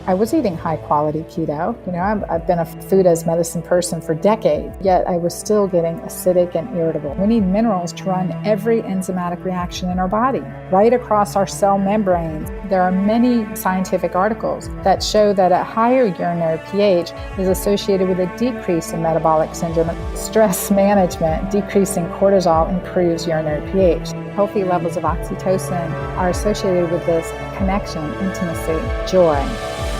I was eating high quality keto. I've been a food as medicine person for decades, yet I was still getting acidic and irritable. We need minerals to run every enzymatic reaction in our body, right across our cell membranes. There are many scientific articles that show that a higher urinary pH is associated with a decrease in metabolic syndrome. Stress management, decreasing cortisol improves urinary pH. Healthy levels of oxytocin are associated with this connection, intimacy, joy.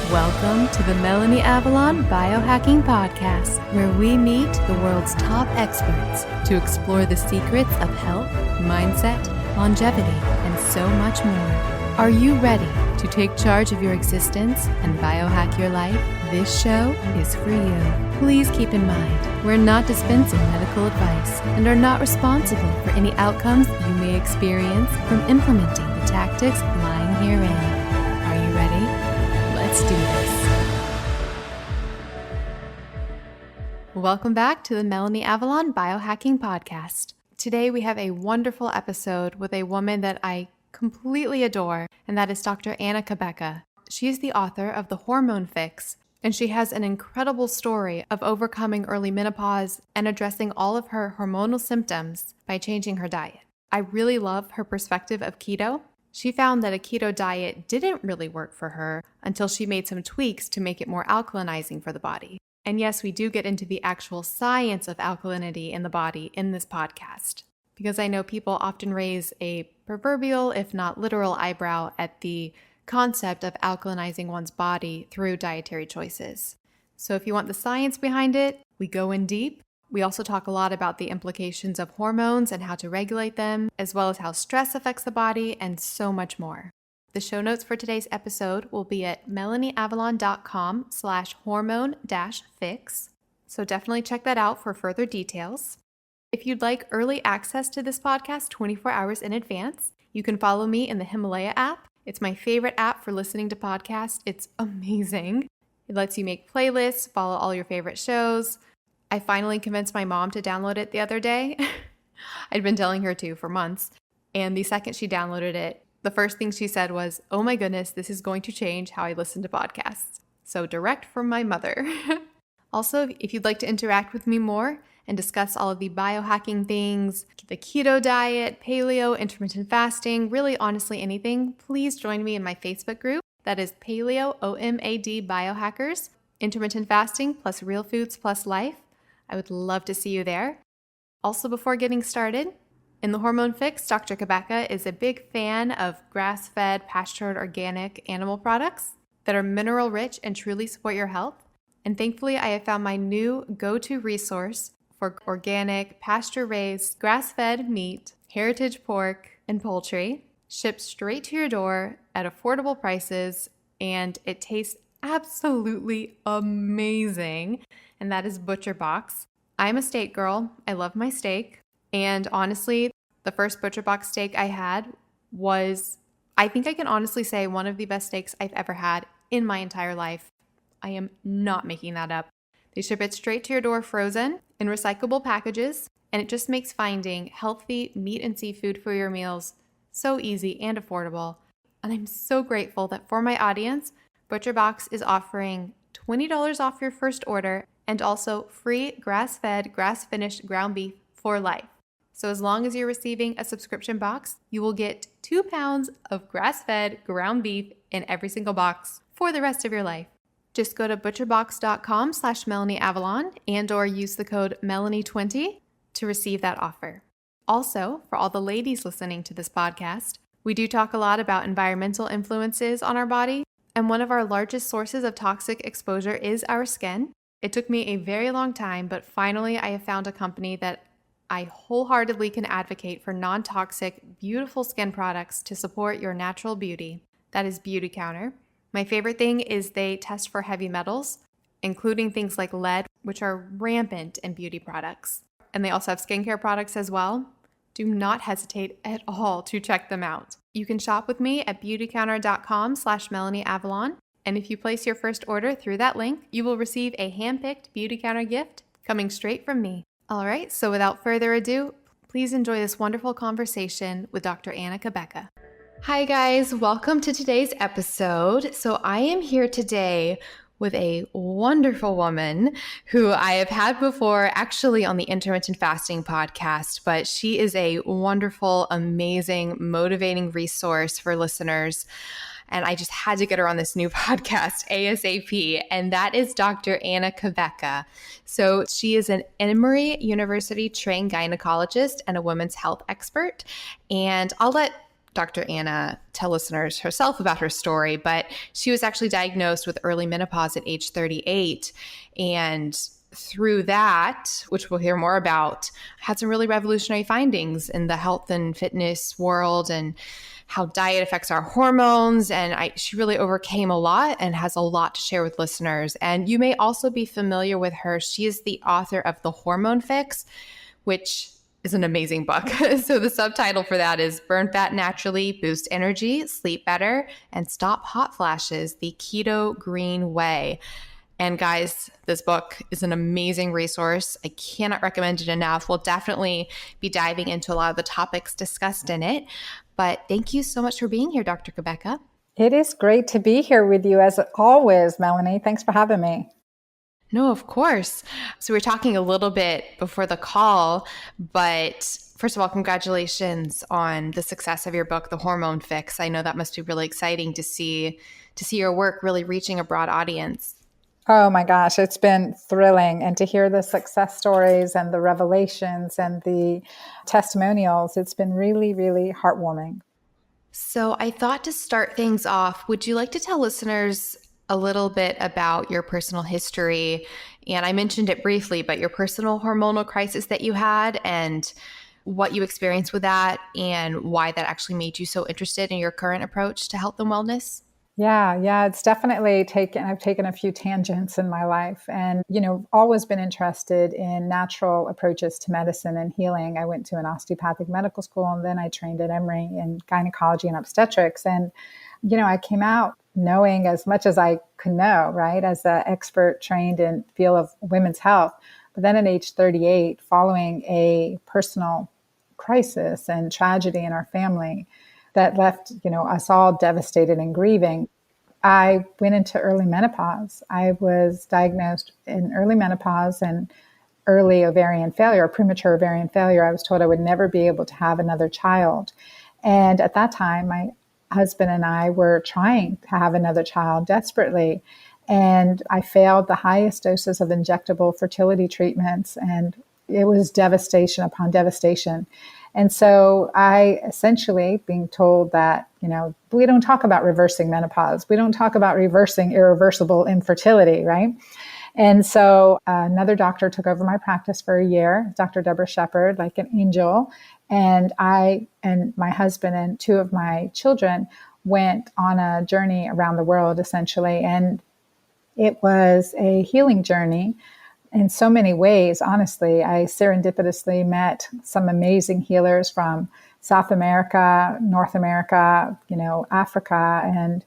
Welcome to the Melanie Avalon Biohacking Podcast, where we meet the world's top experts to explore the secrets of health, mindset, longevity, and so much more. Are you ready to take charge of your existence and biohack your life? This show is for you. Please keep in mind, we're not dispensing medical advice and are not responsible for any outcomes you may experience from implementing the tactics lying herein. Are you ready? Let's do this. Welcome back to the Melanie Avalon Biohacking Podcast. Today we have a wonderful episode with a woman that I completely adore, and that is Dr. Anna Cabeca. She is the author of The Hormone Fix, and she has an incredible story of overcoming early menopause and addressing all of her hormonal symptoms by changing her diet. I really love her perspective of keto. She found that a keto diet didn't really work for her until she made some tweaks to make it more alkalinizing for the body. And yes, we do get into the actual science of alkalinity in the body in this podcast, because I know people often raise a proverbial, if not literal, eyebrow at the concept of alkalinizing one's body through dietary choices. So if you want the science behind it, we go in deep. We also talk a lot about the implications of hormones and how to regulate them, as well as how stress affects the body, and so much more. The show notes for today's episode will be at melanieavalon.com/hormone-fix. So definitely check that out for further details. If you'd like early access to this podcast 24 hours in advance, you can follow me in the Himalaya app. It's my favorite app for listening to podcasts. It's amazing. It lets you make playlists, follow all your favorite shows. I finally convinced my mom to download it the other day. I'd been telling her to for months. And the second she downloaded it, the first thing she said was, "Oh my goodness, this is going to change how I listen to podcasts." So direct from my mother. Also, if you'd like to interact with me more and discuss all of the biohacking things, the keto diet, paleo, intermittent fasting, really honestly anything, please join me in my Facebook group. That is Paleo OMAD Biohackers, Intermittent Fasting plus Real Foods plus Life. I would love to see you there. Also, before getting started, in the Hormone Fix, Dr. Cabeca is a big fan of grass-fed, pastured, organic animal products that are mineral-rich and truly support your health. And thankfully, I have found my new go-to resource for organic, pasture-raised, grass-fed meat, heritage pork, and poultry, shipped straight to your door at affordable prices, and it tastes absolutely amazing, and that is ButcherBox. I'm a steak girl. I love my steak, and honestly, the first ButcherBox steak I had was, I think I can honestly say, one of the best steaks I've ever had in my entire life. I am not making that up. They ship it straight to your door frozen in recyclable packages, and it just makes finding healthy meat and seafood for your meals so easy and affordable. And I'm so grateful that for my audience, ButcherBox is offering $20 off your first order and also free grass-fed, grass-finished ground beef for life. So as long as you're receiving a subscription box, you will get 2 pounds of grass-fed ground beef in every single box for the rest of your life. Just go to butcherbox.com/MelanieAvalon and or use the code Melanie20 to receive that offer. Also, for all the ladies listening to this podcast, we do talk a lot about environmental influences on our body, and one of our largest sources of toxic exposure is our skin. It took me a very long time, but finally I have found a company that I wholeheartedly can advocate for non-toxic, beautiful skin products to support your natural beauty. That is Beauty Counter. My favorite thing is they test for heavy metals, including things like lead, which are rampant in beauty products. And they also have skincare products as well. Do not hesitate at all to check them out. You can shop with me at beautycounter.com/MelanieAvalon. And if you place your first order through that link, you will receive a hand-picked Beauty Counter gift coming straight from me. All right, so without further ado, please enjoy this wonderful conversation with Dr. Anna Cabeca. Hi, guys. Welcome to today's episode. So, I am here today with a wonderful woman who I have had before, actually on the Intermittent Fasting podcast, but she is a wonderful, amazing, motivating resource for listeners. And I just had to get her on this new podcast ASAP, and that is Dr. Anna Cabeca. So she is an Emory University trained gynecologist and a women's health expert. And I'll let Dr. Anna tell listeners herself about her story, but she was actually diagnosed with early menopause at age 38. And through that, which we'll hear more about, had some really revolutionary findings in the health and fitness world and how diet affects our hormones. And she really overcame a lot and has a lot to share with listeners. And you may also be familiar with her. She is the author of The Hormone Fix, which is an amazing book. So the subtitle for that is Burn Fat Naturally, Boost Energy, Sleep Better, and Stop Hot Flashes, the Keto Green Way. And guys, this book is an amazing resource. I cannot recommend it enough. We'll definitely be diving into a lot of the topics discussed in it. But thank you so much for being here, Dr. Cabeca. It is great to be here with you as always, Melanie. Thanks for having me. No, of course. So we were talking a little bit before the call, but first of all, congratulations on the success of your book, The Hormone Fix. I know that must be really exciting to see your work really reaching a broad audience. Oh my gosh, it's been thrilling. And to hear the success stories and the revelations and the testimonials, it's been really, really heartwarming. So I thought to start things off, would you like to tell listeners a little bit about your personal history? And I mentioned it briefly, but your personal hormonal crisis that you had and what you experienced with that and why that actually made you so interested in your current approach to health and wellness? Yeah, it's definitely I've taken a few tangents in my life and, always been interested in natural approaches to medicine and healing. I went to an osteopathic medical school and then I trained at Emory in gynecology and obstetrics. And, I came out knowing as much as I could know, right, as an expert trained in the field of women's health. But then at age 38, following a personal crisis and tragedy in our family that left, us all devastated and grieving, I went into early menopause. I was diagnosed in early menopause and early ovarian failure, premature ovarian failure. I was told I would never be able to have another child. And at that time, my husband and I were trying to have another child desperately. And I failed the highest doses of injectable fertility treatments. And it was devastation upon devastation. And so I essentially being told that, we don't talk about reversing menopause. We don't talk about reversing irreversible infertility, right? And so another doctor took over my practice for a year, Dr. Deborah Shepard, like an angel. And I and my husband and two of my children went on a journey around the world, essentially. And it was a healing journey in so many ways. Honestly, I serendipitously met some amazing healers from South America, North America, Africa, and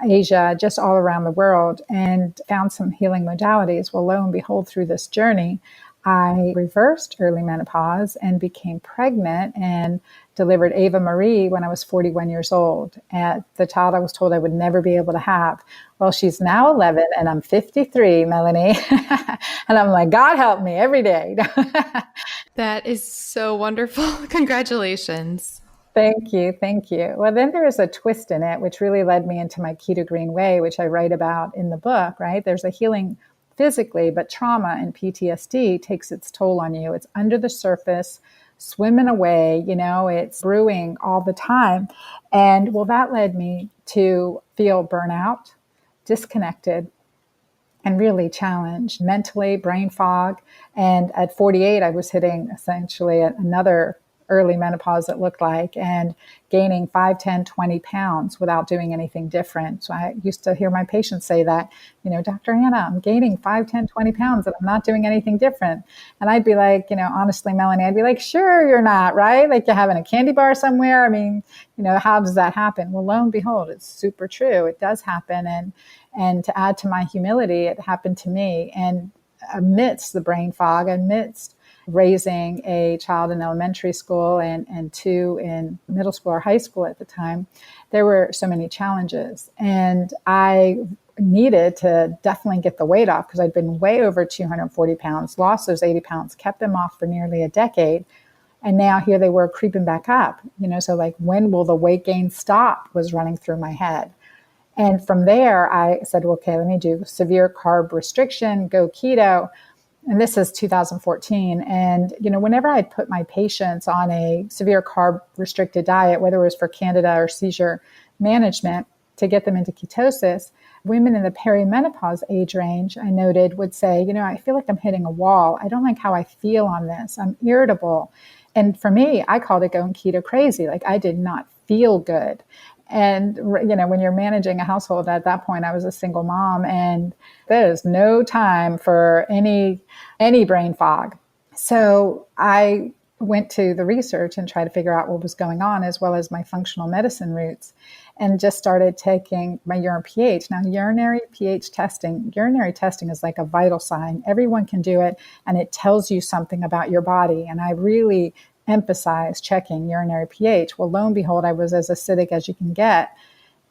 Asia, just all around the world, and found some healing modalities. Well, lo and behold, through this journey, I reversed early menopause and became pregnant and delivered Ava Marie when I was 41 years old. And the child I was told I would never be able to have. Well, she's now 11 and I'm 53, Melanie. And I'm like, God help me every day. That is so wonderful. Congratulations. Thank you. Well, then there was a twist in it, which really led me into my Keto Green Way, which I write about in the book, right? There's a healing physically, but trauma and PTSD takes its toll on you. It's under the surface, swimming away, it's brewing all the time. And well, that led me to feel burnout, disconnected, and really challenged mentally, brain fog. And at 48, I was hitting essentially another early menopause, it looked like, and gaining 5, 10, 20 pounds without doing anything different. So I used to hear my patients say that, Dr. Anna, I'm gaining 5, 10, 20 pounds and I'm not doing anything different. And I'd be like, honestly, Melanie, I'd be like, sure, you're not, right? Like you're having a candy bar somewhere. I mean, how does that happen? Well, lo and behold, it's super true. It does happen. And to add to my humility, it happened to me. And amidst the brain fog, amidst raising a child in elementary school and two in middle school or high school at the time, there were so many challenges. And I needed to definitely get the weight off because I'd been way over 240 pounds, lost those 80 pounds, kept them off for nearly a decade. And now here they were creeping back up, so like, when will the weight gain stop was running through my head. And from there, I said, okay, let me do severe carb restriction, go keto. And this is 2014. And, whenever I put my patients on a severe carb restricted diet, whether it was for candida or seizure management to get them into ketosis, women in the perimenopause age range, I noted, would say, I feel like I'm hitting a wall. I don't like how I feel on this. I'm irritable. And for me, I called it going keto crazy. Like, I did not feel good. And, when you're managing a household at that point, I was a single mom, and there's no time for any brain fog. So I went to the research and tried to figure out what was going on, as well as my functional medicine roots, and just started taking my urine pH. Now, urinary testing is like a vital sign. Everyone can do it, and it tells you something about your body. And I really emphasize checking urinary pH. Well, lo and behold, I was as acidic as you can get.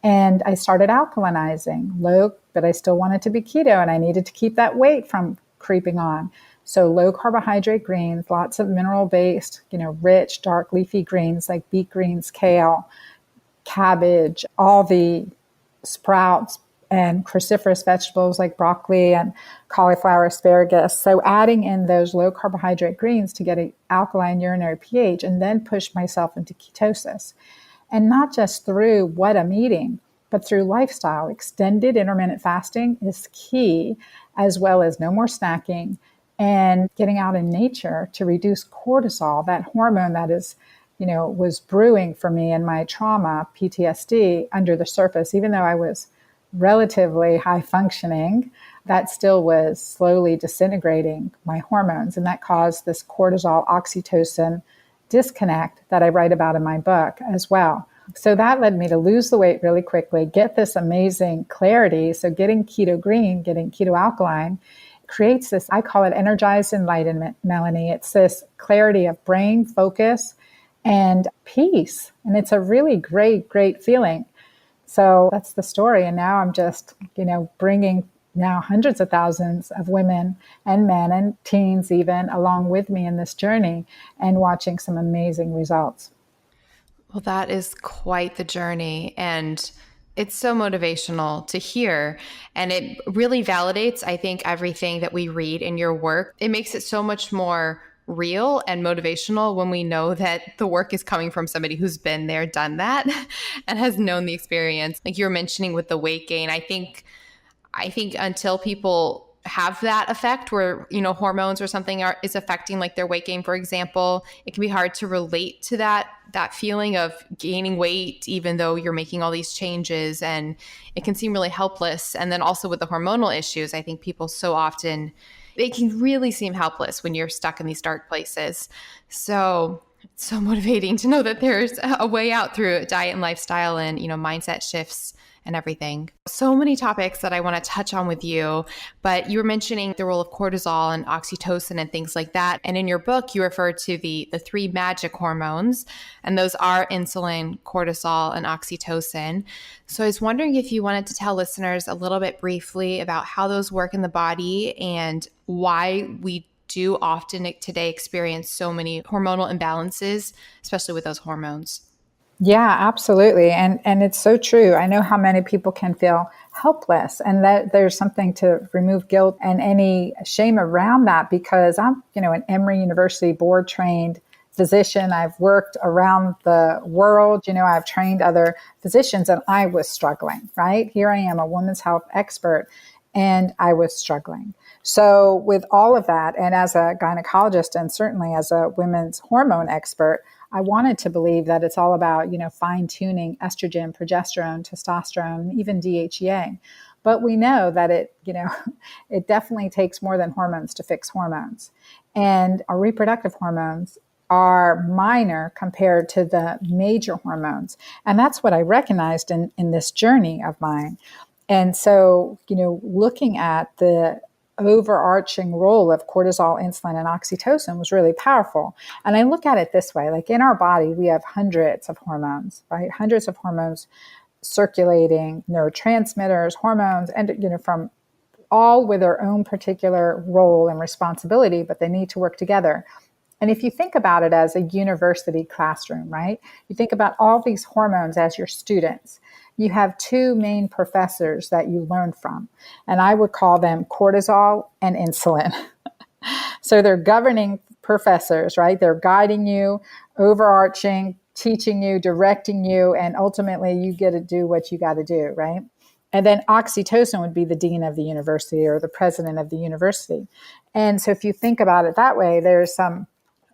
And I started alkalinizing low, but I still wanted to be keto, and I needed to keep that weight from creeping on. So low carbohydrate greens, lots of mineral-based, rich, dark leafy greens like beet greens, kale, cabbage, all the sprouts and cruciferous vegetables like broccoli and cauliflower, asparagus. So adding in those low carbohydrate greens to get an alkaline urinary pH, and then push myself into ketosis. And not just through what I'm eating, but through lifestyle. Extended intermittent fasting is key, as well as no more snacking and getting out in nature to reduce cortisol, that hormone that is, was brewing for me in my trauma, PTSD, under the surface. Even though I was relatively high functioning, that still was slowly disintegrating my hormones. And that caused this cortisol oxytocin disconnect that I write about in my book as well. So that led me to lose the weight really quickly, get this amazing clarity. So getting keto green, getting keto alkaline creates this, I call it energized enlightenment, Melanie. It's this clarity of brain focus and peace. And it's a really great, great feeling. So that's the story. And now I'm just, bringing now hundreds of thousands of women and men and teens even along with me in this journey, and watching some amazing results. Well, that is quite the journey, and it's so motivational to hear. And it really validates, I think, everything that we read in your work. It makes it so much more real and motivational when we know that the work is coming from somebody who's been there, done that, and has known the experience. Like you were mentioning with the weight gain, I think until people have that effect where, hormones or something is affecting like their weight gain, for example, it can be hard to relate to that feeling of gaining weight, even though you're making all these changes, and it can seem really helpless. And then also with the hormonal issues, I think people so often, it can really seem helpless when you're stuck in these dark places. So it's so motivating to know that there's a way out through diet and lifestyle and, mindset shifts and everything. So many topics that I want to touch on with you, but you were mentioning the role of cortisol and oxytocin and things like that. And in your book, you refer to the three magic hormones, and those are insulin, cortisol, and oxytocin. So I was wondering if you wanted to tell listeners a little bit briefly about how those work in the body and why we do often today experience so many hormonal imbalances, especially with those hormones. Yeah, absolutely. And it's so true. I know how many people can feel helpless, and that there's something to remove guilt and any shame around that, because I'm, an Emory University board trained physician. I've worked around the world. I've trained other physicians, and I was struggling, right? Here I am, a women's health expert, and I was struggling. So with all of that, and as a gynecologist and certainly as a women's hormone expert, I wanted to believe that it's all about, fine-tuning estrogen, progesterone, testosterone, even DHEA. But we know that it definitely takes more than hormones to fix hormones. And our reproductive hormones are minor compared to the major hormones. And that's what I recognized in this journey of mine. And so, looking at the overarching role of cortisol, insulin, and oxytocin was really powerful. And I look at it this way, like in our body, we have hundreds of hormones, right? Hundreds of hormones circulating, neurotransmitters, hormones, and, from all with their own particular role and responsibility, but they need to work together. And if you think about it as a university classroom, right? You think about all these hormones as your students. You have two main professors that you learn from, and I would call them cortisol and insulin. So they're governing professors, right? They're guiding you, overarching, teaching you, directing you, and ultimately you get to do what you got to do, right? And then oxytocin would be the dean of the university or the president of the university. And so if you think about it that way, there's some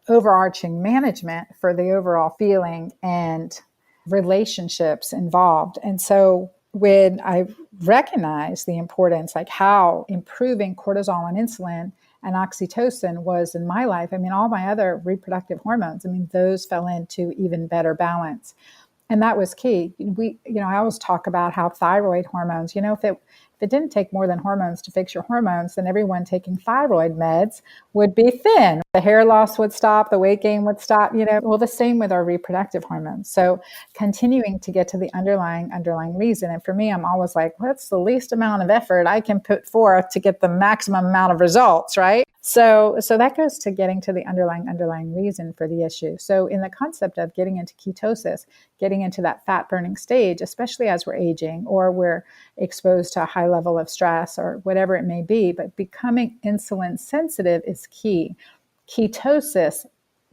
overarching management for the overall feeling and relationships involved. And so when I recognize the importance, like how improving cortisol and insulin and oxytocin was in my life, I mean, all my other reproductive hormones, I mean, those fell into even better balance. And that was key. I always talk about how thyroid hormones, if it didn't take more than hormones to fix your hormones, then everyone taking thyroid meds would be thin. The hair loss would stop, the weight gain would stop, well, the same with our reproductive hormones. So continuing to get to the underlying reason. And for me, I'm always like, what's the least amount of effort I can put forth to get the maximum amount of results, right? So that goes to getting to the underlying reason for the issue. So in the concept of getting into ketosis, getting into that fat burning stage, especially as we're aging or we're exposed to a high level of stress or whatever it may be, but becoming insulin sensitive is key. Ketosis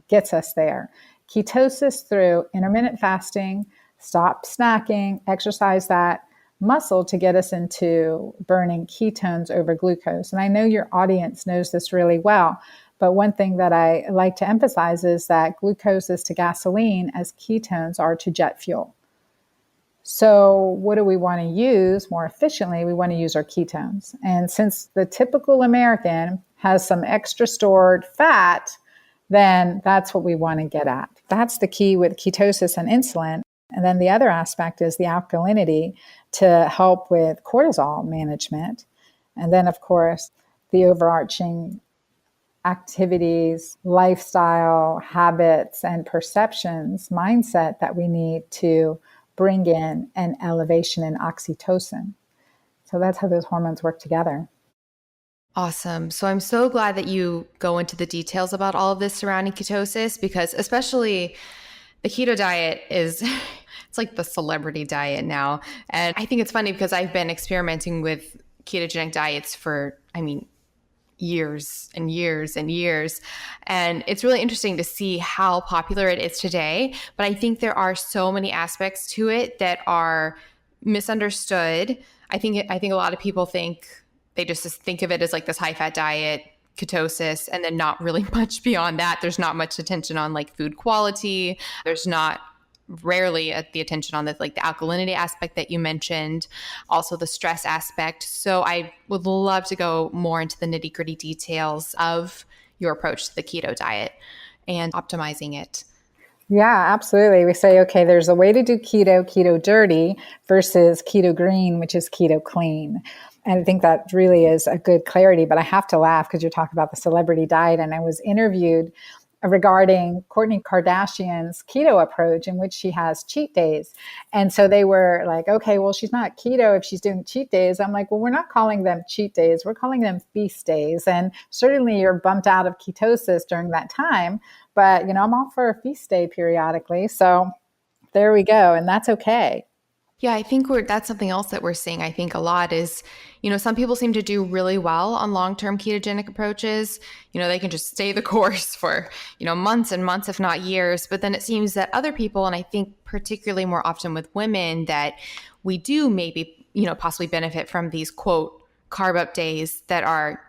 gets us there. Ketosis through intermittent fasting, stop snacking, exercise that muscle to get us into burning ketones over glucose. And I know your audience knows this really well, but one thing that I like to emphasize is that glucose is to gasoline as ketones are to jet fuel. So what do we want to use more efficiently? We want to use our ketones. And since the typical American has some extra stored fat, then that's what we want to get at. That's the key with ketosis and insulin. And then the other aspect is the alkalinity to help with cortisol management. And then, of course, the overarching activities, lifestyle, habits, and perceptions, mindset that we need to bring in an elevation in oxytocin. So that's how those hormones work together. Awesome. So I'm so glad that you go into the details about all of this surrounding ketosis, because especially the keto diet is, it's like the celebrity diet now. And I think it's funny because I've been experimenting with ketogenic diets for, years and years and years. And it's really interesting to see how popular it is today. But I think there are so many aspects to it that are misunderstood. I think a lot of people they just think of it as like this high fat diet, ketosis, and then not really much beyond that. There's not much attention on like food quality. There's not rarely the attention on the alkalinity aspect that you mentioned, also the stress aspect. So I would love to go more into the nitty gritty details of your approach to the keto diet and optimizing it. Yeah, absolutely. We say, okay, there's a way to do keto dirty versus keto green, which is keto clean. And I think that really is a good clarity, but I have to laugh because you're talking about the celebrity diet. And I was interviewed regarding Kourtney Kardashian's keto approach in which she has cheat days. And so they were like, okay, well, she's not keto if she's doing cheat days. I'm like, well, we're not calling them cheat days. We're calling them feast days. And certainly you're bumped out of ketosis during that time. But, I'm all for a feast day periodically. So there we go. And that's okay. Yeah, I think that's something else that we're seeing, I think a lot is, some people seem to do really well on long-term ketogenic approaches. They can just stay the course for, months and months, if not years. But then it seems that other people, and I think particularly more often with women, that we do maybe, possibly benefit from these quote carb up days that are,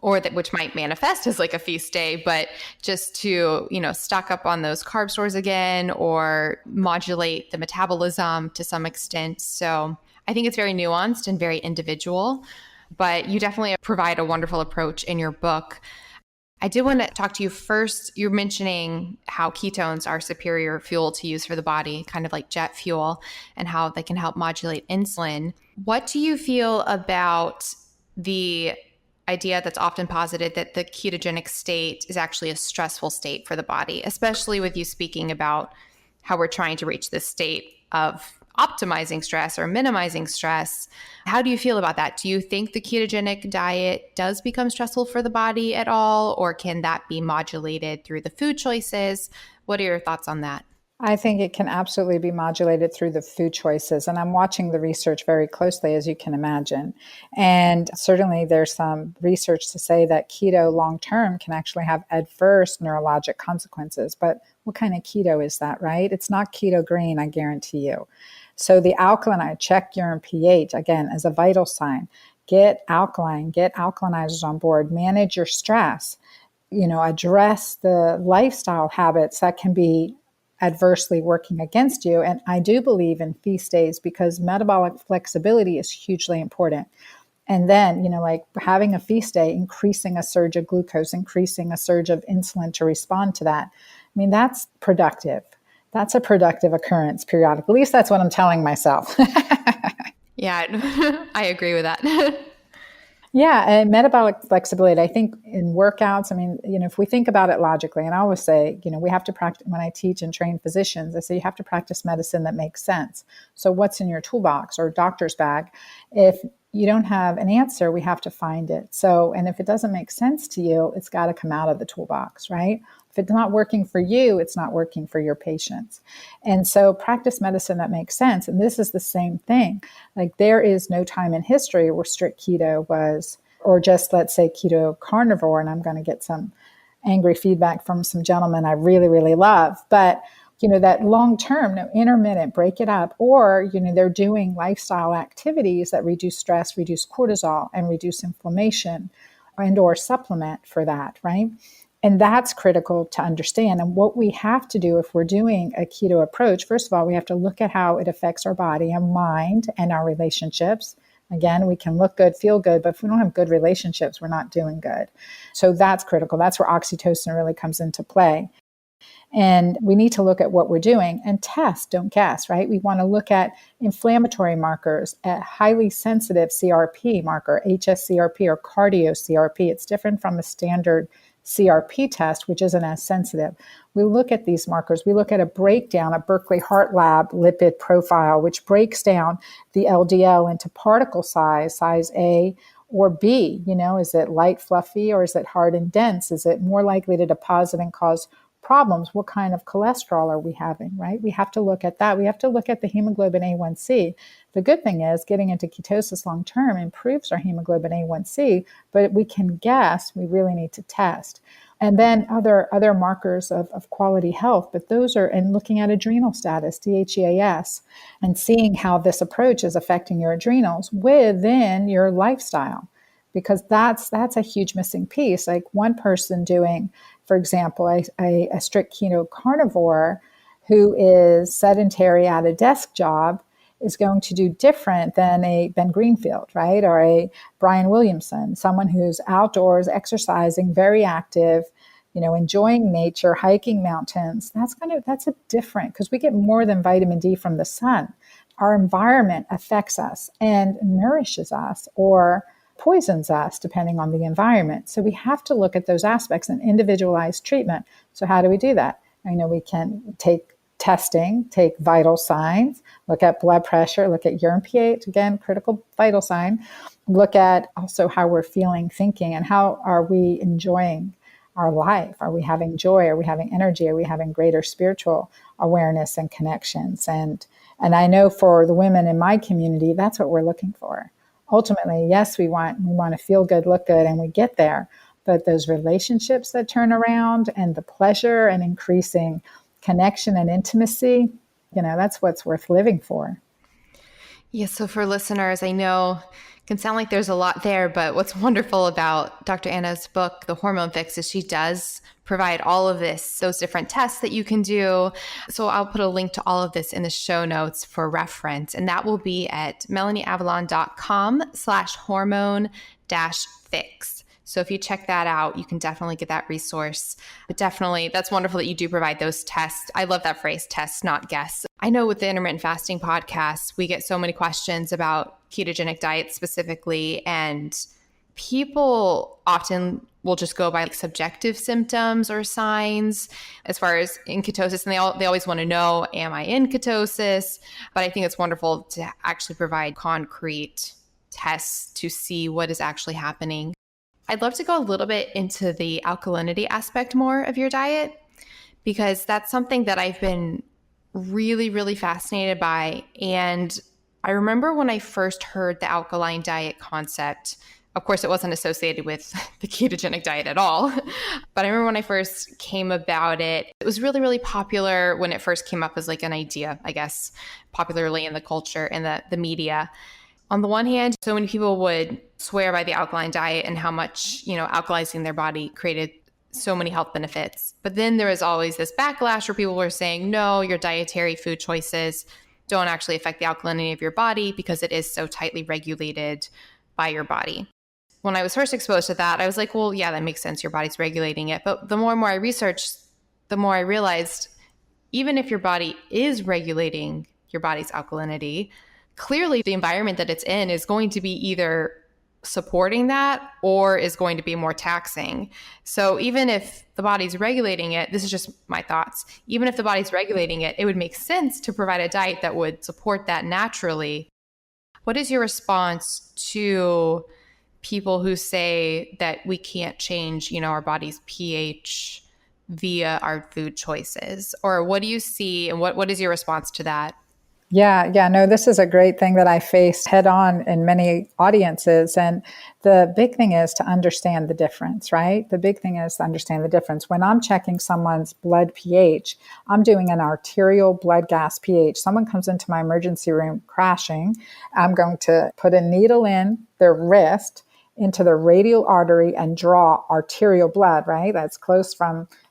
or that which might manifest as like a feast day, but just to, stock up on those carb stores again or modulate the metabolism to some extent. So I think it's very nuanced and very individual, but you definitely provide a wonderful approach in your book. I did want to talk to you first. You're mentioning how ketones are superior fuel to use for the body, kind of like jet fuel, and how they can help modulate insulin. What do you feel about the idea that's often posited that the ketogenic state is actually a stressful state for the body, especially with you speaking about how we're trying to reach this state of optimizing stress or minimizing stress. How do you feel about that? Do you think the ketogenic diet does become stressful for the body at all, or can that be modulated through the food choices? What are your thoughts on that? I think it can absolutely be modulated through the food choices. And I'm watching the research very closely, as you can imagine. And certainly there's some research to say that keto long-term can actually have adverse neurologic consequences. But what kind of keto is that, right? It's not keto green, I guarantee you. So the alkalinite, check urine pH, again, as a vital sign. Get alkaline, get alkalinizers on board, manage your stress, address the lifestyle habits that can be adversely working against you. And I do believe in feast days because metabolic flexibility is hugely important. And then, like having a feast day, increasing a surge of glucose, increasing a surge of insulin to respond to that. I mean, that's productive. That's a productive occurrence periodically. At least that's what I'm telling myself. Yeah, I agree with that. Yeah, and metabolic flexibility, I think in workouts, if we think about it logically, and I always say, we have to practice, when I teach and train physicians, I say you have to practice medicine that makes sense. So what's in your toolbox or doctor's bag? If you don't have an answer, we have to find it. So, and if it doesn't make sense to you, it's got to come out of the toolbox, right? If it's not working for you, it's not working for your patients. And so practice medicine that makes sense. And this is the same thing. Like there is no time in history where strict keto was, or just let's say keto carnivore, and I'm going to get some angry feedback from some gentlemen I really, really love. But that long-term, no, intermittent, break it up, or, they're doing lifestyle activities that reduce stress, reduce cortisol, and reduce inflammation, and or supplement for that, right? And that's critical to understand. And what we have to do if we're doing a keto approach, first of all, we have to look at how it affects our body and mind and our relationships. Again, we can look good, feel good, but if we don't have good relationships, we're not doing good. So that's critical. That's where oxytocin really comes into play. And we need to look at what we're doing and test, don't guess, right? We want to look at inflammatory markers, a highly sensitive CRP marker, HSCRP or cardio CRP. It's different from a standard CRP test, which isn't as sensitive. We look at these markers. We look at a breakdown, a Berkeley Heart Lab lipid profile, which breaks down the LDL into particle size A or B. Is it light, fluffy, or is it hard and dense? Is it more likely to deposit and cause problems? What kind of cholesterol are we having, right? We have to look at that. We have to look at the hemoglobin A1C. The good thing is getting into ketosis long-term improves our hemoglobin A1C, but we can guess, we really need to test. And then other markers of quality health, but those are, and looking at adrenal status, DHEAS, and seeing how this approach is affecting your adrenals within your lifestyle, because that's a huge missing piece. Like one person doing, for example, a strict keto carnivore who is sedentary at a desk job is going to do different than a Ben Greenfield, right? Or a Brian Williamson, someone who's outdoors, exercising, very active, enjoying nature, hiking mountains. That's a different, because we get more than vitamin D from the sun. Our environment affects us and nourishes us or poisons us depending on the environment. So we have to look at those aspects and individualize treatment. So how do we do that? We can take testing, take vital signs, look at blood pressure, look at urine pH, again, critical vital sign, look at also how we're feeling, thinking, and how are we enjoying our life? Are we having joy? Are we having energy? Are we having greater spiritual awareness and connections? And I know for the women in my community, that's what we're looking for. Ultimately, yes, we want to feel good, look good, and we get there. But those relationships that turn around and the pleasure and increasing connection and intimacy, that's what's worth living for. Yes. So for listeners, I know it can sound like there's a lot there, but what's wonderful about Dr. Anna's book, The Hormone Fix, is she does provide all of those different tests that you can do. So I'll put a link to all of this in the show notes for reference. And that will be at melanieavalon.com/hormone-fix. So if you check that out, you can definitely get that resource. But definitely, that's wonderful that you do provide those tests. I love that phrase, test, not guess. I know with the intermittent fasting podcast, we get so many questions about ketogenic diets specifically, and people often will just go by subjective symptoms or signs as far as in ketosis. And they always want to know, am I in ketosis? But I think it's wonderful to actually provide concrete tests to see what is actually happening. I'd love to go a little bit into the alkalinity aspect more of your diet, because that's something that I've been really, really fascinated by. And I remember when I first heard the alkaline diet concept, of course, it wasn't associated with the ketogenic diet at all. But I remember when I first came about it, it was really, really popular when it first came up as like an idea, I guess, popularly in the culture and the media. On the one hand, so many people would swear by the alkaline diet and how much, alkalizing their body created so many health benefits. But then there was always this backlash where people were saying, no, your dietary food choices don't actually affect the alkalinity of your body because it is so tightly regulated by your body. When I was first exposed to that, I was like, well, yeah, that makes sense. Your body's regulating it. But the more and more I researched, the more I realized, even if your body is regulating your body's alkalinity, clearly the environment that it's in is going to be either supporting that or is going to be more taxing. So even if the body's regulating it, this is just my thoughts, even if the body's regulating it, it would make sense to provide a diet that would support that naturally. What is your response to people who say that we can't change, our body's pH via our food choices? Or what do you see, and what is your response to that? Yeah, no, this is a great thing that I face head on in many audiences. And the big thing is to understand the difference, right? The big thing is to understand the difference. When I'm checking someone's blood pH, I'm doing an arterial blood gas pH. Someone comes into my emergency room crashing. I'm going to put a needle in their wrist into the radial artery and draw arterial blood, right? That's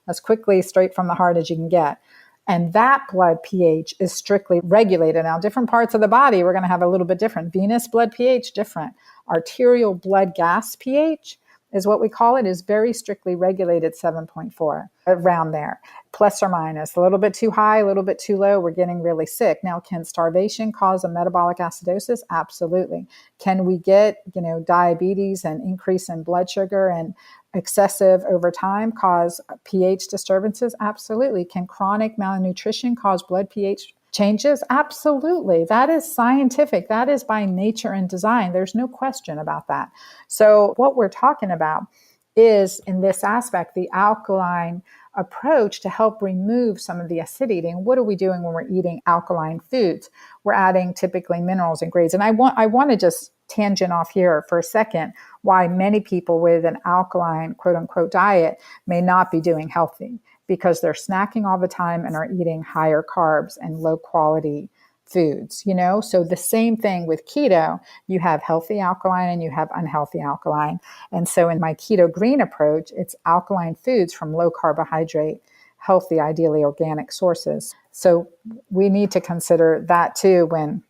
as quickly straight from the heart as you can get. And that blood pH is strictly regulated. Now, different parts of the body, we're going to have a little bit different. Venous blood pH, different. Arterial blood gas pH is what we call it, is very strictly regulated 7.4, around there. Plus or minus, a little bit too high, a little bit too low, we're getting really sick. Now, can starvation cause a metabolic acidosis? Absolutely. Can we get, diabetes and increase in blood sugar and excessive over time cause pH disturbances? Absolutely. Can chronic malnutrition cause blood pH changes? Absolutely. That is scientific. That is by nature and design. There's no question about that. So what we're talking about is, in this aspect, the alkaline approach to help remove some of the acidity. And what are we doing when we're eating alkaline foods? We're adding typically minerals and grades. And I want to just tangent off here for a second why many people with an alkaline, quote unquote, diet may not be doing healthy, because they're snacking all the time and are eating higher carbs and low quality foods, So the same thing with keto, you have healthy alkaline and you have unhealthy alkaline. And so in my keto green approach, it's alkaline foods from low carbohydrate, healthy, ideally organic sources. So we need to consider that too when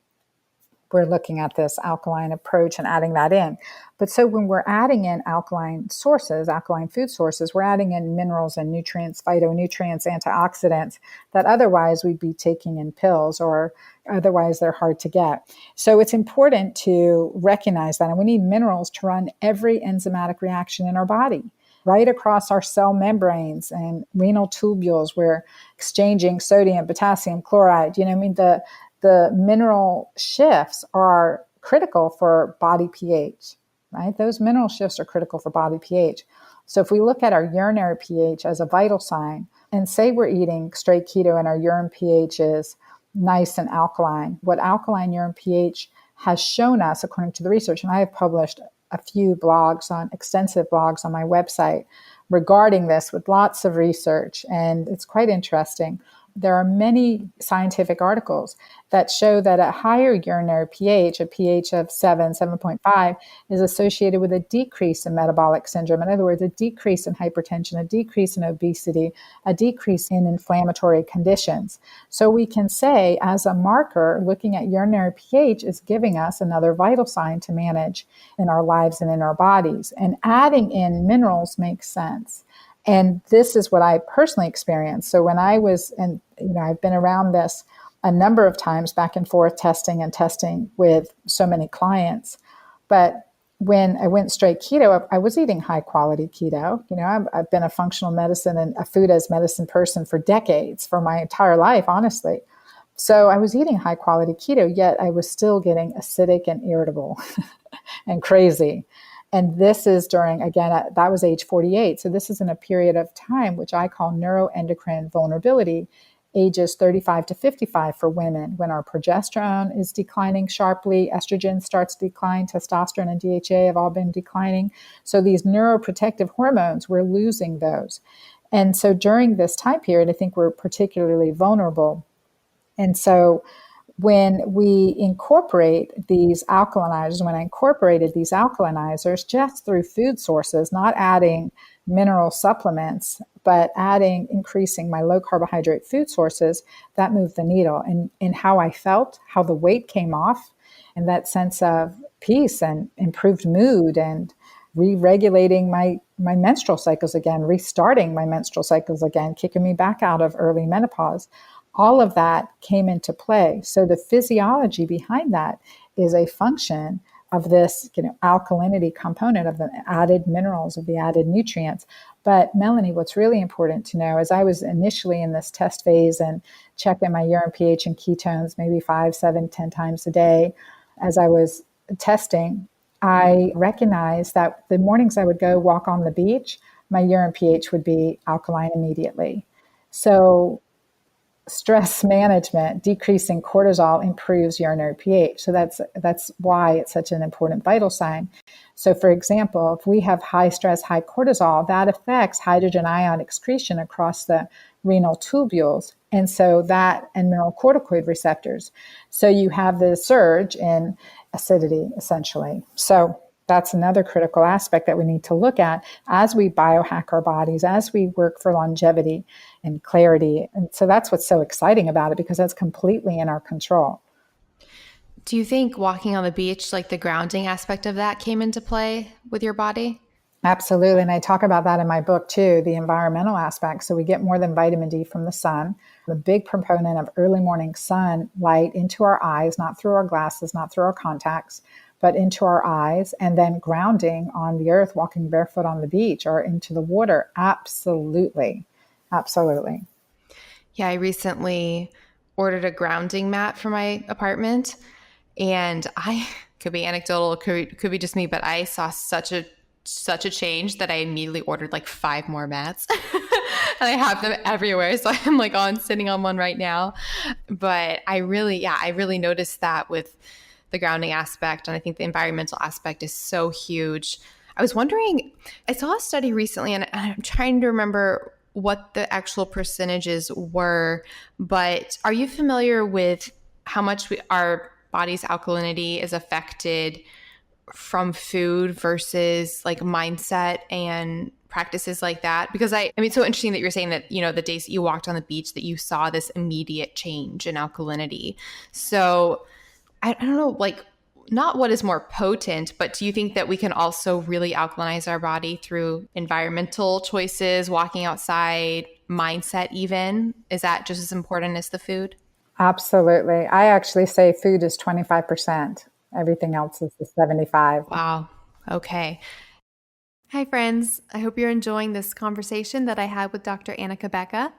we're looking at this alkaline approach and adding that in. But so when we're adding in alkaline sources, alkaline food sources, we're adding in minerals and nutrients, phytonutrients, antioxidants that otherwise we'd be taking in pills, or otherwise they're hard to get. So it's important to recognize that. And we need minerals to run every enzymatic reaction in our body, right across our cell membranes and renal tubules. We're exchanging sodium, potassium, chloride. The mineral shifts are critical for body pH, right? Those mineral shifts are critical for body pH. So if we look at our urinary pH as a vital sign, and say we're eating straight keto and our urine pH is nice and alkaline, what alkaline urine pH has shown us, according to the research, and I have published a few extensive blogs on my website regarding this with lots of research, and it's quite interesting. There are many scientific articles that show that a higher urinary pH, a pH of 7.5, is associated with a decrease in metabolic syndrome. In other words, a decrease in hypertension, a decrease in obesity, a decrease in inflammatory conditions. So we can say, as a marker, looking at urinary pH is giving us another vital sign to manage in our lives and in our bodies. And adding in minerals makes sense. And this is what I personally experienced. So when I was I've been around this a number of times, back and forth testing with so many clients. But when I went straight keto, I was eating high quality keto. I've been a functional medicine and a food as medicine person for decades, for my entire life, honestly. So I was eating high quality keto, yet I was still getting acidic and irritable and crazy. And this is during, again, that was age 48. So this is in a period of time, which I call neuroendocrine vulnerability, ages 35 to 55 for women, when our progesterone is declining sharply, estrogen starts to decline, testosterone and DHA have all been declining. So these neuroprotective hormones, we're losing those. And so during this time period, I think we're particularly vulnerable. And so when we incorporate these alkalinizers, when I incorporated these alkalinizers just through food sources, not adding mineral supplements, but increasing my low carbohydrate food sources, that moved the needle in how I felt, how the weight came off, and that sense of peace and improved mood and re-regulating my menstrual cycles again, restarting my menstrual cycles again, kicking me back out of early menopause. All of that came into play. So the physiology behind that is a function of this, alkalinity component of the added minerals, of the added nutrients. But Melanie, what's really important to know is I was initially in this test phase and checking my urine pH and ketones maybe 5, 7, 10 times a day. As I was testing, I recognized that the mornings I would go walk on the beach, my urine pH would be alkaline immediately. So stress management, decreasing cortisol, improves urinary pH. So that's why it's such an important vital sign. So for example, if we have high stress, high cortisol, that affects hydrogen ion excretion across the renal tubules. And so that, and mineralocorticoid receptors. So you have the surge in acidity, essentially. So that's another critical aspect that we need to look at as we biohack our bodies, as we work for longevity and clarity. And so that's what's so exciting about it, because that's completely in our control. Do you think walking on the beach, like the grounding aspect of that, came into play with your body? Absolutely. And I talk about that in my book too, the environmental aspect. So we get more than vitamin D from the sun. I'm a big proponent of early morning sunlight into our eyes, not through our glasses, not through our contacts, but into our eyes, and then grounding on the earth, walking barefoot on the beach or into the water. Absolutely. Absolutely. Yeah, I recently ordered a grounding mat for my apartment, and I could be anecdotal, could be just me, but I saw such a change that I immediately ordered like 5 more mats. And I have them everywhere. So I'm sitting on one right now. But I really noticed that with the grounding aspect. And I think the environmental aspect is so huge. I was wondering, I saw a study recently, and I'm trying to remember what the actual percentages were, but are you familiar with how much our body's alkalinity is affected from food versus like mindset and practices like that? Because I mean, it's so interesting that you're saying that, the days that you walked on the beach that you saw this immediate change in alkalinity. So I don't know, like, not what is more potent, but do you think that we can also really alkalinize our body through environmental choices, walking outside, mindset even? Is that just as important as the food? Absolutely. I actually say food is 25%. Everything else is the 75. Wow. Okay. Hi, friends. I hope you're enjoying this conversation that I had with Dr. Anna Cabeca.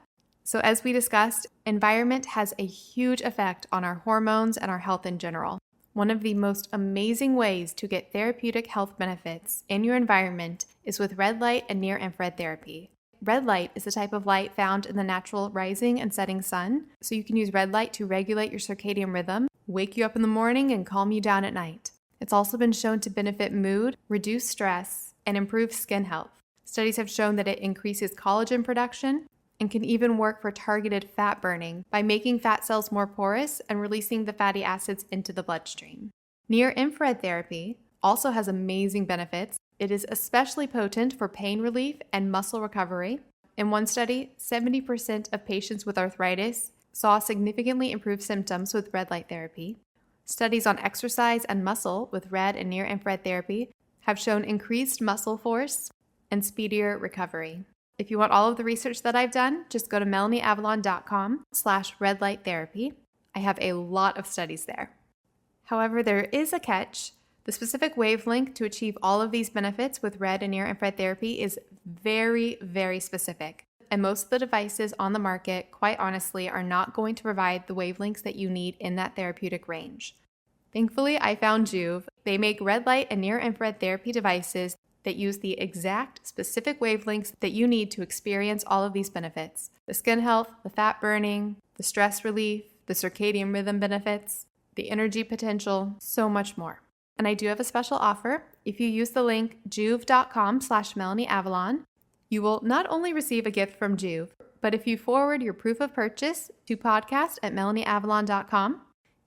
So as we discussed, environment has a huge effect on our hormones and our health in general. One of the most amazing ways to get therapeutic health benefits in your environment is with red light and near-infrared therapy. Red light is a type of light found in the natural rising and setting sun, so you can use red light to regulate your circadian rhythm, wake you up in the morning, and calm you down at night. It's also been shown to benefit mood, reduce stress, and improve skin health. Studies have shown that it increases collagen production and can even work for targeted fat burning by making fat cells more porous and releasing the fatty acids into the bloodstream. Near-infrared therapy also has amazing benefits. It is especially potent for pain relief and muscle recovery. In one study, 70% of patients with arthritis saw significantly improved symptoms with red light therapy. Studies on exercise and muscle with red and near-infrared therapy have shown increased muscle force and speedier recovery. If you want all of the research that I've done, just go to melanieavalon.com/redlighttherapy. I have a lot of studies there. However, there is a catch. The specific wavelength to achieve all of these benefits with red and near-infrared therapy is very, very specific. And most of the devices on the market, quite honestly, are not going to provide the wavelengths that you need in that therapeutic range. Thankfully, I found Juve. They make red light and near-infrared therapy devices that use the exact specific wavelengths that you need to experience all of these benefits. The skin health, the fat burning, the stress relief, the circadian rhythm benefits, the energy potential, so much more. And I do have a special offer. If you use the link juve.com/MelanieAvalon, you will not only receive a gift from Juve, but if you forward your proof of purchase to podcast@MelanieAvalon.com,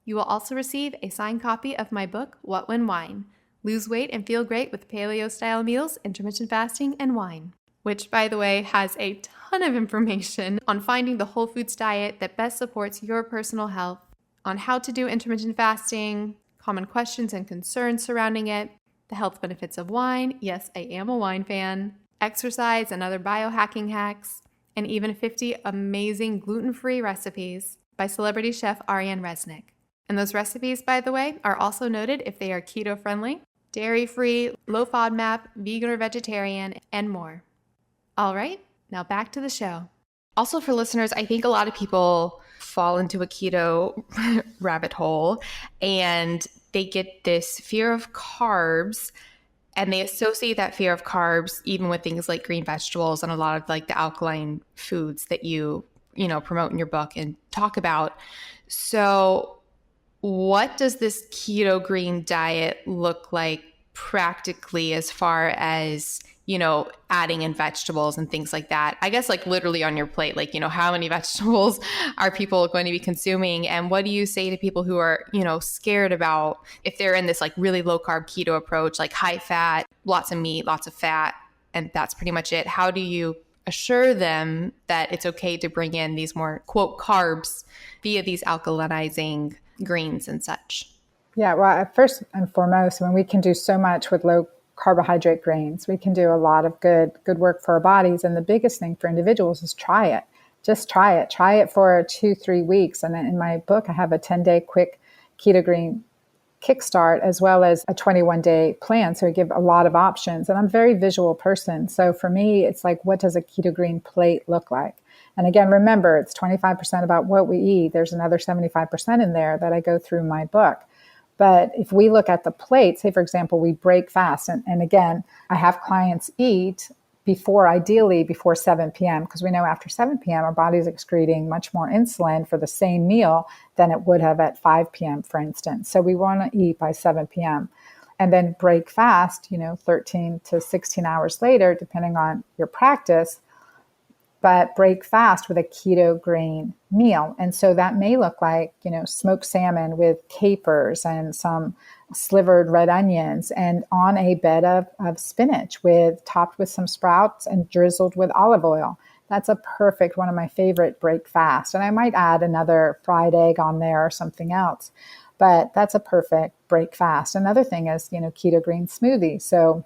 you will also receive a signed copy of my book, What When Wine? Lose Weight and Feel Great with Paleo-Style Meals, Intermittent Fasting, and Wine, which, by the way, has a ton of information on finding the whole foods diet that best supports your personal health, on how to do intermittent fasting, common questions and concerns surrounding it, the health benefits of wine, yes, I am a wine fan, exercise and other biohacking hacks, and even 50 amazing gluten-free recipes by celebrity chef Ariane Resnick. And those recipes, by the way, are also noted if they are keto-friendly, dairy-free, low FODMAP, vegan or vegetarian, and more. All right, now back to the show. Also for listeners, I think a lot of people fall into a keto rabbit hole and they get this fear of carbs and they associate that fear of carbs even with things like green vegetables and a lot of like the alkaline foods that you promote in your book and talk about. So what does this keto green diet look like practically as far as, adding in vegetables and things like that? I guess like literally on your plate, like, how many vegetables are people going to be consuming? And what do you say to people who are, scared about if they're in this like really low carb keto approach, like high fat, lots of meat, lots of fat, and that's pretty much it? How do you assure them that it's okay to bring in these more quote carbs via these alkalinizing greens and such? Yeah, well, first and foremost, we can do so much with low carbohydrate grains. We can do a lot of good work for our bodies. And the biggest thing for individuals is try it. Just try it. Try it for 2-3 weeks. And then in my book, I have a 10-day quick keto green kickstart as well as a 21-day plan. So I give a lot of options. And I'm a very visual person. So for me, it's like, what does a keto green plate look like? And again, remember, it's 25% about what we eat. There's another 75% in there that I go through in my book. But if we look at the plate, say, for example, we break fast. And again, I have clients eat ideally before 7 p.m. because we know after 7 p.m. our body's excreting much more insulin for the same meal than it would have at 5 p.m., for instance. So we want to eat by 7 p.m. and then break fast, 13 to 16 hours later, depending on your practice, but break fast with a keto green meal. And so that may look like, smoked salmon with capers and some slivered red onions and on a bed of spinach topped with some sprouts and drizzled with olive oil. That's a perfect, one of my favorite break fast. And I might add another fried egg on there or something else, but that's a perfect break fast. Another thing is, keto green smoothie. So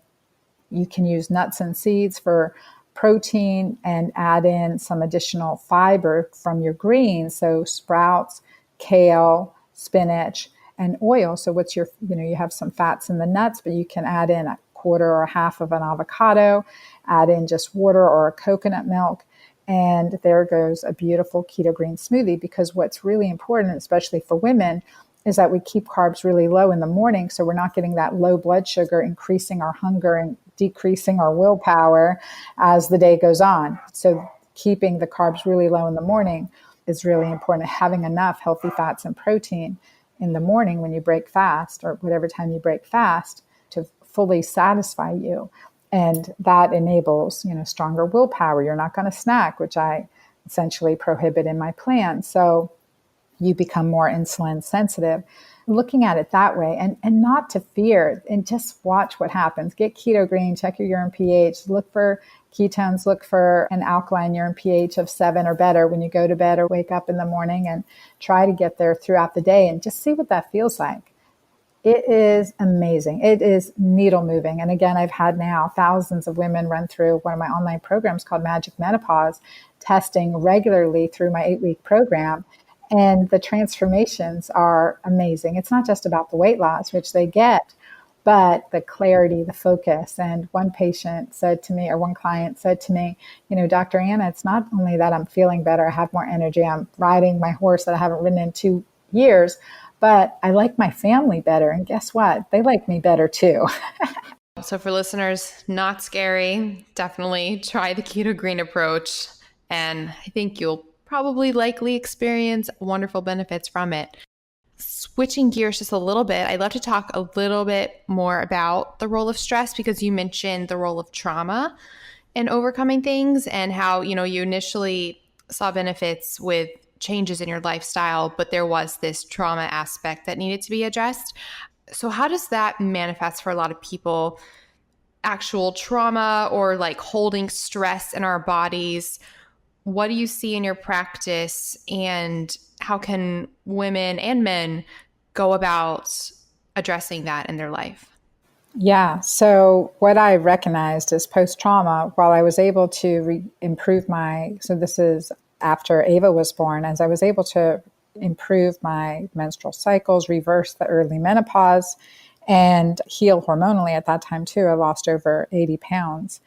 you can use nuts and seeds for protein and add in some additional fiber from your greens. So sprouts, kale, spinach, and oil. So what's your, you have some fats in the nuts, but you can add in a quarter or a half of an avocado, add in just water or a coconut milk. And there goes a beautiful keto green smoothie, because what's really important, especially for women, is that we keep carbs really low in the morning. So we're not getting that low blood sugar, increasing our hunger and decreasing our willpower as the day goes on. So keeping the carbs really low in the morning is really important. Having enough healthy fats and protein in the morning when you break fast, or whatever time you break fast, to fully satisfy you. And that enables, stronger willpower. You're not going to snack, which I essentially prohibit in my plan. So you become more insulin sensitive. Looking at it that way, and not to fear, and just watch what happens. Get keto green, check your urine pH, look for ketones, look for an alkaline urine pH of 7 or better when you go to bed or wake up in the morning, and try to get there throughout the day and just see what that feels like. It is amazing. It is needle moving. And again, I've had now thousands of women run through one of my online programs called Magic Menopause, testing regularly through my 8-week program. And the transformations are amazing. It's not just about the weight loss, which they get, but the clarity, the focus. And one patient said to me, or one client said to me, Dr. Anna, it's not only that I'm feeling better, I have more energy, I'm riding my horse that I haven't ridden in 2 years, but I like my family better. And guess what? They like me better too. So for listeners, not scary. Definitely try the keto green approach. And I think you'll probably likely experience wonderful benefits from it. Switching gears just a little bit, I'd love to talk a little bit more about the role of stress, because you mentioned the role of trauma in overcoming things and how, you initially saw benefits with changes in your lifestyle, but there was this trauma aspect that needed to be addressed. So how does that manifest for a lot of people? Actual trauma or like holding stress in our bodies? What do you see in your practice, and how can women and men go about addressing that in their life? Yeah. So what I recognized is post-trauma, while I was able to improve so this is after Ava was born, as I was able to improve my menstrual cycles, reverse the early menopause, and heal hormonally at that time too. I lost over 80 pounds.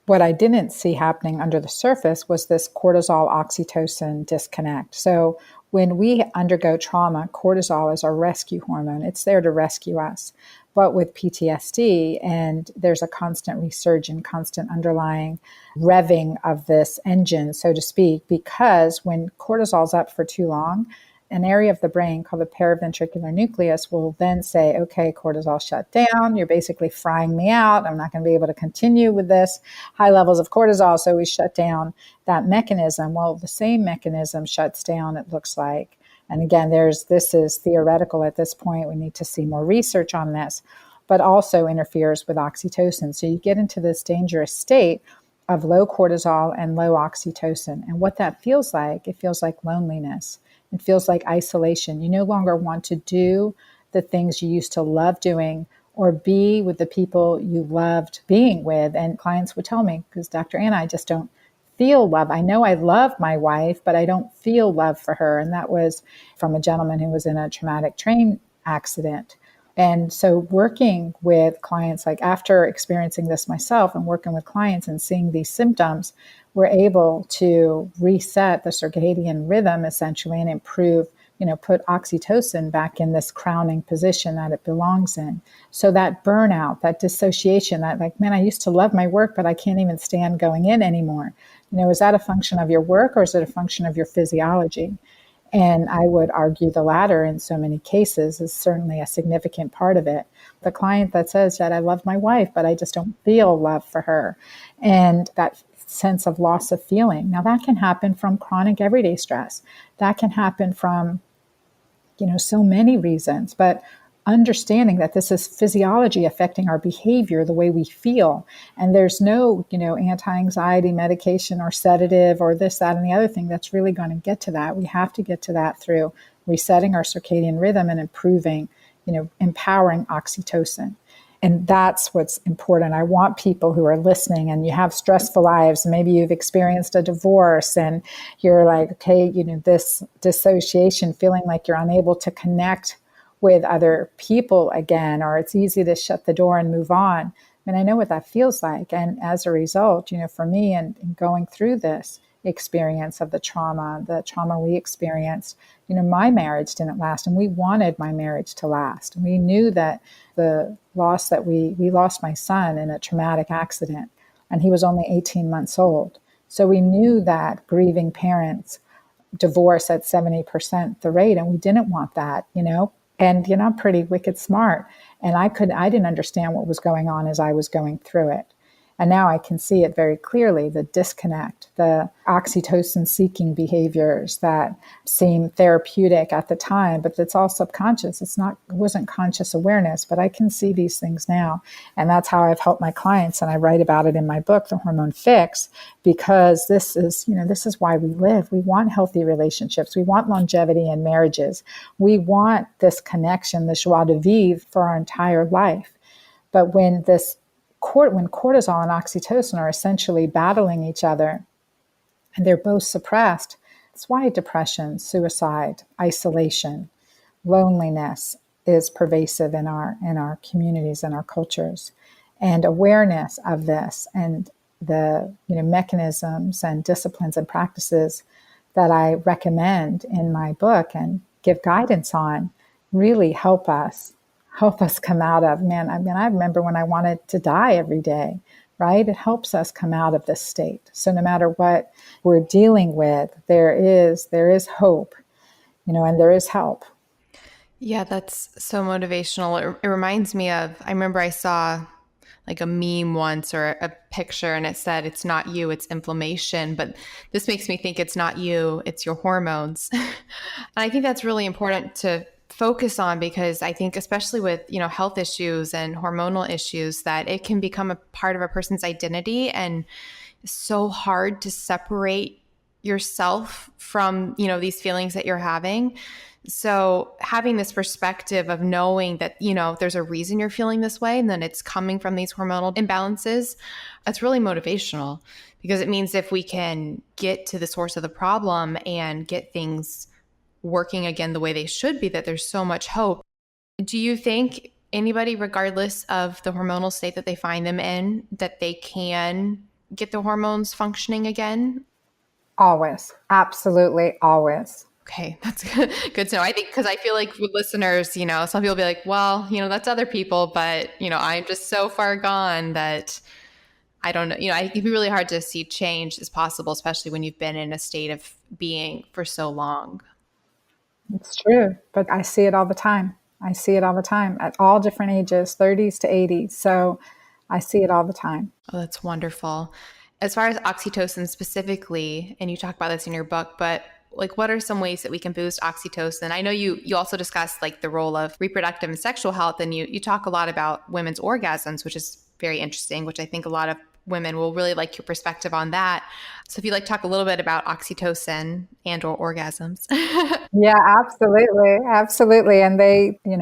What I didn't see happening under the surface was this cortisol oxytocin disconnect. So when we undergo trauma, cortisol is our rescue hormone. It's there to rescue us. But with PTSD, and there's a constant resurgence, constant underlying revving of this engine, so to speak, because when cortisol's up for too long, an area of the brain called the paraventricular nucleus will then say, okay, cortisol shut down. You're basically frying me out. I'm not going to be able to continue with this high levels of cortisol. So we shut down that mechanism. Well, the same mechanism shuts down, it looks like. And again, this is theoretical at this point. We need to see more research on this, but also interferes with oxytocin. So you get into this dangerous state of low cortisol and low oxytocin. And what that feels like, it feels like loneliness. It feels like isolation. You no longer want to do the things you used to love doing or be with the people you loved being with. And clients would tell me, because Dr. Anna, I just don't feel love. I know I love my wife, but I don't feel love for her. And that was from a gentleman who was in a traumatic train accident. And so working with clients, like after experiencing this myself and working with clients and seeing these symptoms, we're able to reset the circadian rhythm essentially and improve, put oxytocin back in this crowning position that it belongs in. So that burnout, that dissociation, that like, man, I used to love my work, but I can't even stand going in anymore. Is that a function of your work or is it a function of your physiology? And I would argue the latter in so many cases is certainly a significant part of it. The client that says that I love my wife, but I just don't feel love for her. And that sense of loss of feeling. Now that can happen from chronic everyday stress. That can happen from, so many reasons, but understanding that this is physiology affecting our behavior, the way we feel. And there's no, anti-anxiety medication or sedative or this, that, and the other thing that's really going to get to that. We have to get to that through resetting our circadian rhythm and improving, empowering oxytocin. And that's what's important. I want people who are listening and you have stressful lives. Maybe you've experienced a divorce and you're like, okay, this dissociation, feeling like you're unable to connect with other people again, or it's easy to shut the door and move on. I mean, I know what that feels like. And as a result, for me and going through this experience of the trauma we experienced, my marriage didn't last and we wanted my marriage to last. And we knew that the loss that we lost my son in a traumatic accident and he was only 18 months old. So we knew that grieving parents divorce at 70% the rate and we didn't want that, And, I'm pretty wicked smart. And I didn't understand what was going on as I was going through it. And now I can see it very clearly, the disconnect, the oxytocin-seeking behaviors that seem therapeutic at the time, but it's all subconscious. It wasn't conscious awareness, but I can see these things now. And that's how I've helped my clients. And I write about it in my book, The Hormone Fix, because this is why we live. We want healthy relationships. We want longevity in marriages. We want this connection, this joie de vivre for our entire life. But when cortisol and oxytocin are essentially battling each other and they're both suppressed, that's why depression, suicide, isolation, loneliness is pervasive in our communities and our cultures. And awareness of this and the mechanisms and disciplines and practices that I recommend in my book and give guidance on really help us come out of, I remember when I wanted to die every day, right? It helps us come out of this state. So no matter what we're dealing with, there is hope, and there is help. Yeah, that's so motivational. It reminds me of, I remember I saw like a meme once or a picture and it said, it's not you, it's inflammation. But this makes me think it's not you, it's your hormones. And I think that's really important to focus on because I think especially with, health issues and hormonal issues that it can become a part of a person's identity and it's so hard to separate yourself from, these feelings that you're having. So having this perspective of knowing that, there's a reason you're feeling this way and then it's coming from these hormonal imbalances, that's really motivational because it means if we can get to the source of the problem and get things working again the way they should be, that there's so much hope. Do you think anybody, regardless of the hormonal state that they find them in, that they can get the hormones functioning again? Always. Absolutely. Always. Okay, that's good to know. I think because I feel like with listeners, some people be like, well, that's other people, but, I'm just so far gone that I don't know. It can be really hard to see change as possible, especially when you've been in a state of being for so long. It's true, but I see it all the time. I see it all the time at all different ages, 30s to 80s. So I see it all the time. Oh, that's wonderful. As far as oxytocin specifically, and you talk about this in your book, but like what are some ways that we can boost oxytocin? I know you also discuss like the role of reproductive and sexual health, and you talk a lot about women's orgasms, which is very interesting, which I think a lot of women will really like your perspective on that. So if you'd like to talk a little bit about oxytocin and or orgasms. Yeah, absolutely. Absolutely. And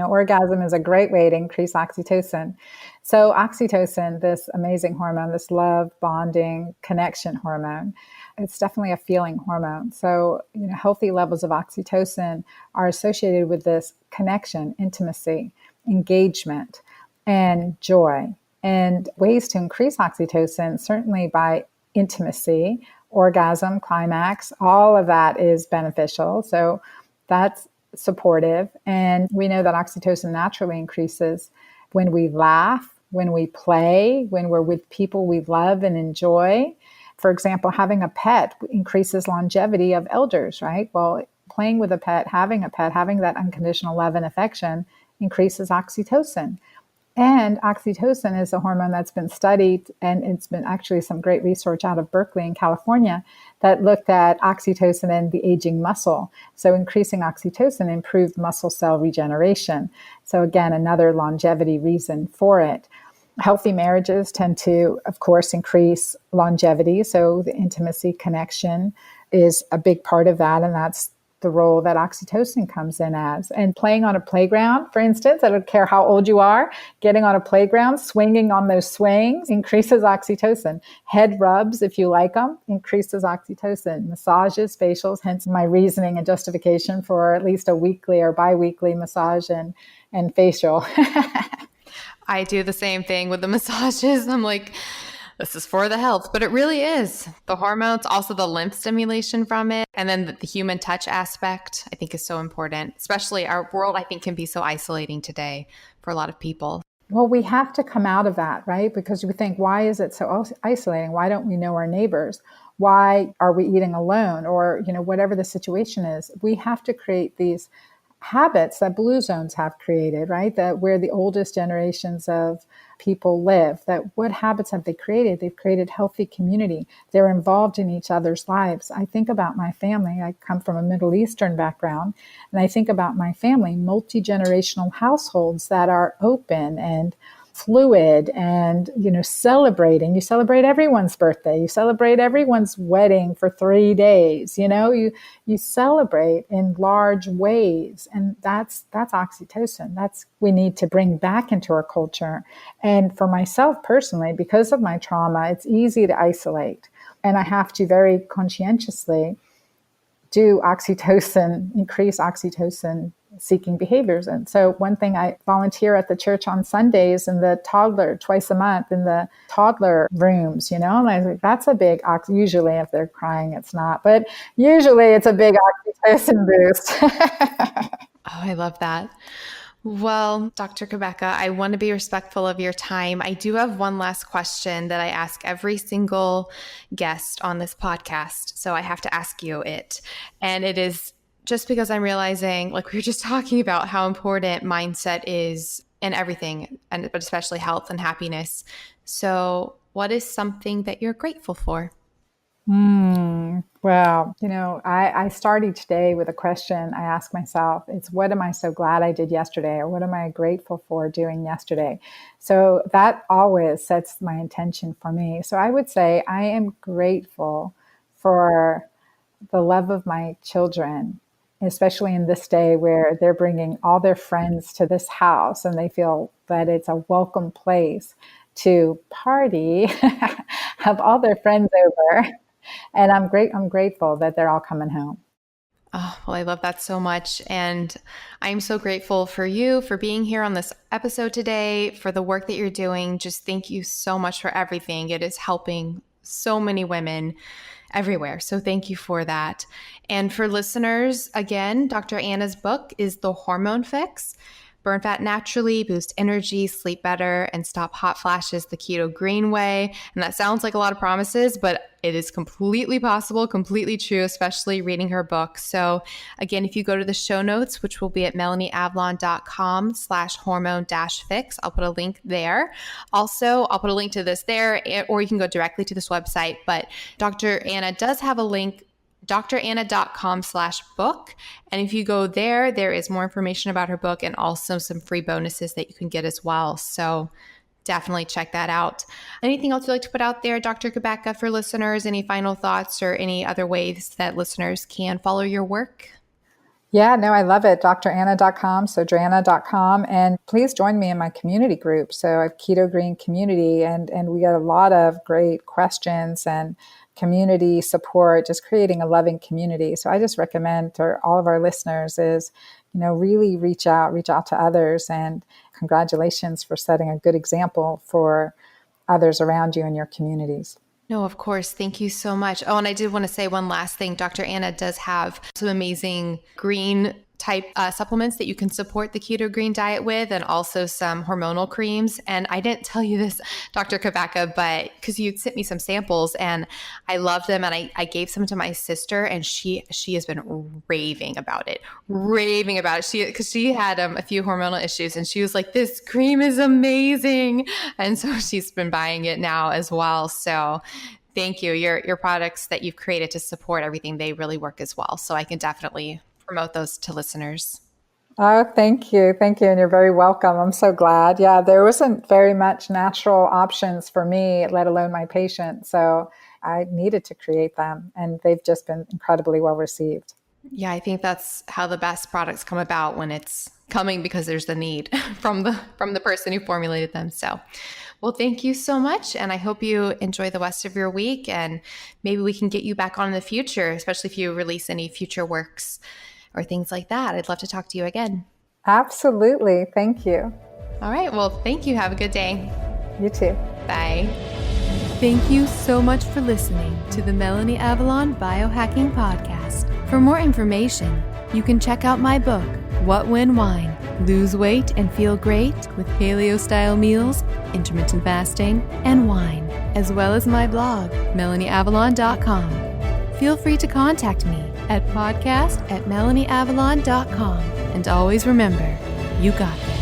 orgasm is a great way to increase oxytocin. So oxytocin, this amazing hormone, this love, bonding, connection hormone, it's definitely a feeling hormone. So, healthy levels of oxytocin are associated with this connection, intimacy, engagement, and joy. And ways to increase oxytocin, certainly by intimacy, orgasm, climax, all of that is beneficial. So that's supportive. And we know that oxytocin naturally increases when we laugh, when we play, when we're with people we love and enjoy. For example, having a pet increases longevity of elders, right? Well, playing with a pet, having that unconditional love and affection increases oxytocin. And oxytocin is a hormone that's been studied, and it's been actually some great research out of Berkeley in California that looked at oxytocin and the aging muscle. So increasing oxytocin improved muscle cell regeneration. So again, another longevity reason for it. Healthy marriages tend to, of course, increase longevity. So the intimacy connection is a big part of that, and that's the role that oxytocin comes in as. And playing on a playground, for instance, I don't care how old you are, getting on a playground, swinging on those swings increases oxytocin. Head rubs, if you like them, increases oxytocin. Massages, facials, hence my reasoning and justification for at least a weekly or bi-weekly massage and facial. I do the same thing with the massages. I'm like, this is for the health, but it really is. The hormones, also the lymph stimulation from it, and then the human touch aspect, I think is so important. Especially our world, I think, can be so isolating today for a lot of people. Well, we have to come out of that, right? Because we think, why is it so isolating? Why don't we know our neighbors? Why are we eating alone? Or, whatever the situation is, we have to create these habits that blue zones have created, right? That where the oldest generations of people live, that what habits have they created? They've created healthy community. They're involved in each other's lives. I think about my family. I come from a Middle Eastern background, and I think about my family, multi-generational households that are open and fluid and, celebrating. You celebrate everyone's birthday. You celebrate everyone's wedding for 3 days. You celebrate in large ways. And that's oxytocin. We need to bring back into our culture. And for myself personally, because of my trauma, it's easy to isolate. And I have to very conscientiously do increase oxytocin seeking behaviors. And so one thing, I volunteer at the church on Sundays in the toddler, twice a month in the toddler rooms, and I was like, that's a big, usually if they're crying, it's not, but usually it's a big oxytocin boost. Oh, I love that. Well, Dr. Cabeca, I want to be respectful of your time. I do have one last question that I ask every single guest on this podcast. So I have to ask you it. And it is just because I'm realizing, like we were just talking about, how important mindset is in everything, but especially health and happiness. So what is something that you're grateful for? Well, I start each day with a question I ask myself. It's, what am I so glad I did yesterday? Or what am I grateful for doing yesterday? So that always sets my intention for me. So I would say I am grateful for the love of my children, especially in this day where they're bringing all their friends to this house and they feel that it's a welcome place to party, have all their friends over. And I'm grateful that they're all coming home. Oh, well, I love that so much. And I'm so grateful for you for being here on this episode today, for the work that you're doing. Just thank you so much for everything. It is helping so many women everywhere. So thank you for that. And for listeners, again, Dr. Anna's book is The Hormone Fix. Burn fat naturally, boost energy, sleep better, and stop hot flashes the keto green way. And that sounds like a lot of promises, but it is completely possible, completely true, especially reading her book. So again, if you go to the show notes, which will be at melanieavalon.com/hormone-fix, I'll put a link there. Also, I'll put a link to this there, or you can go directly to this website. But Dr. Anna does have a link, dranna.com/book. And if you go there, there is more information about her book and also some free bonuses that you can get as well. So definitely check that out. Anything else you'd like to put out there, Dr. Cabeca, for listeners? Any final thoughts or any other ways that listeners can follow your work? Yeah, no, I love it. dranna.com, so dranna.com. And please join me in my community group. So I have Keto Green Community, and we get a lot of great questions and community support, just creating a loving community. So I just recommend to all of our listeners is, really reach out to others, and congratulations for setting a good example for others around you in your communities. No, of course. Thank you so much. Oh, and I did want to say one last thing. Dr. Anna does have some amazing green type supplements that you can support the keto green diet with, and also some hormonal creams. And I didn't tell you this, Dr. Cabeca, but because you sent me some samples and I love them, and I gave some to my sister, and she has been raving about it. Because she had a few hormonal issues, and she was like, this cream is amazing. And so she's been buying it now as well. So thank you. Your products that you've created to support everything, they really work as well. So I can definitely promote those to listeners. Oh, thank you. And you're very welcome. I'm so glad. Yeah, there wasn't very much natural options for me, let alone my patients. So I needed to create them, and they've just been incredibly well received. Yeah, I think that's how the best products come about, when it's coming because there's the need from the person who formulated them. So, well, thank you so much. And I hope you enjoy the rest of your week, and maybe we can get you back on in the future, especially if you release any future works or things like that. I'd love to talk to you again. Absolutely. Thank you. All right. Well, thank you. Have a good day. You too. Bye. Thank you so much for listening to the Melanie Avalon Biohacking Podcast. For more information, you can check out my book, What When Wine? Lose weight and feel great with paleo-style meals, intermittent fasting, and wine, as well as my blog, melanieavalon.com. Feel free to contact me at podcast@melanieavalon.com. And always remember, you got this.